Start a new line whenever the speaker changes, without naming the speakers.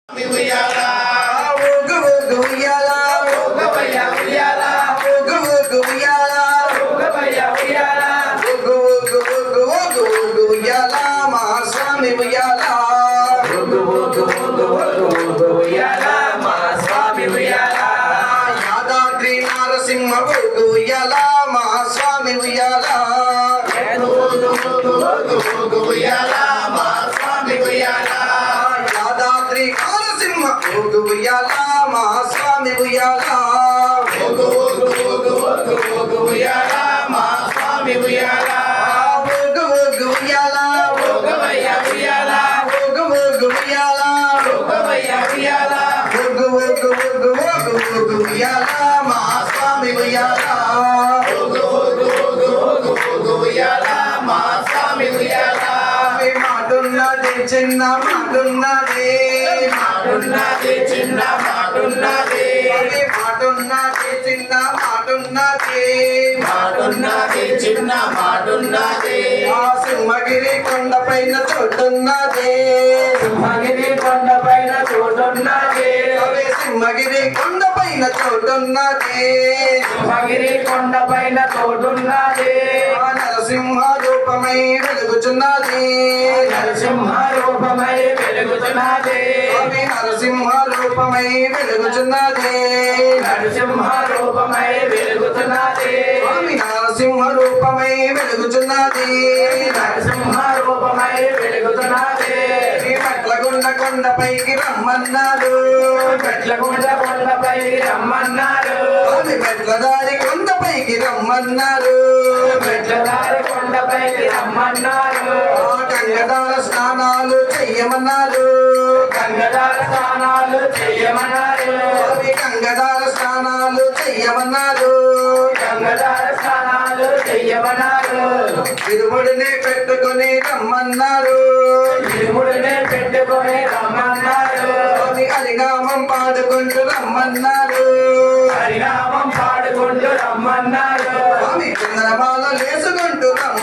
ఉయ్యాలా
ఊగు ఊగు ఉయ్యాలా
ఊగవయ్య ఉయ్యాలా
ఊగు ఊగు ఉయ్యాలా
ఊగవయ్య ఉయ్యాలా
ఊగు ఊగు ఊగు ఊగు ఊగు ఉయ్యాలా మా స్వామి ఉయ్యాలా
ఊగు ఊగు ఊగు ఊగు ఊగు ఉయ్యాలా మా స్వామి ఉయ్యాలా
యాదాద్రి నారసింహ ఊగు ఉయ్యాలా మా స్వామి ఉయ్యాలా
ఊగు ఊగు ఊగు ఊగు ఉయ్యాలా మా స్వామి ఉయ్యాలా
యాదాద్రి నారసింహ ఊగు ఉయ్యాలా మా స్వామి ఉయ్యాలా
ఊగు ఊగు ఊగు ఊగు ఊగు ఉయ్యాలా మా స్వామి ఉయ్యాలా
ఊగు ఊగు ఉయ్యాలా
ఊగవయ్య ఉయ్యాలా
ఊగు ఊగు ఉయ్యాలా
ఊగవయ్య ఉయ్యాలా
ఊగు ఊగు ఊగు ఊగు ఊగు ఉయ్యాలా మా స్వామి ఉయ్యాలా
ఊగు ఊగు ఊగు ఊగు ఊగు ఉయ్యాలా మా స్వామి ఉయ్యాలా
మాటున్నది చిన్న మాటున్నది
మాటున్నది చిన్న మాటున్నది
మాటున్నది చిన్న మాటున్నది
మాటున్నది చిన్న మాటున్నది
ఆ సింహగిరి కొండపైన చోటున్నది
సింహగిరి కొండపైన చోటున్నది
సింహగిరి కొండపైన చోటున్నది
సింహగిరి కొండపైన చోటున్నది
ఆ నరసింహ రూపమై వెలుగుచున్నది
నరసింహ రూపమై వెలుగుతున్నది
స్వామి నరసింహ రూపమై వెలుగుచున్నది
నరసింహ రూపమై వెలుగుతున్నది
స్వామి నరసింహ రూపమై వెలుగుచున్నది
నరసింహ రూపమై వెలుగుతున్నది
మెట్లగుండ కొండపైకి రమ్మన్నాడు
మెట్లగుండ కొండపై రమ్మన్నారు
స్వామి మెట్ల దారి కొండపైకి రమ్మన్నాడు
మెట్లదారి కొండపైకి రమ్మన్నారు
ఆ గంగదార స్నానాలు చెయ్యమన్నారు
గంగదార స్నానాలు చెయ్యమన్నారు
స్వామి గంగదార స్నానాలు చెయ్యమన్నారు
గంగదార స్నానాలు చెయ్యమన్నారు
ఇరుముడిని పెట్టుకొని రమ్మన్నారు
ఇరుముడిని పెట్టుకొని రమ్మన్నారు
స్వామి హరినామం పాడుకుంటూ రమ్మన్నారు
హరినామం పాడుకుంటూ రమ్మన్నారు
స్వామి చంద్రమాల లేసుకుంటూ రమ్మన్నారు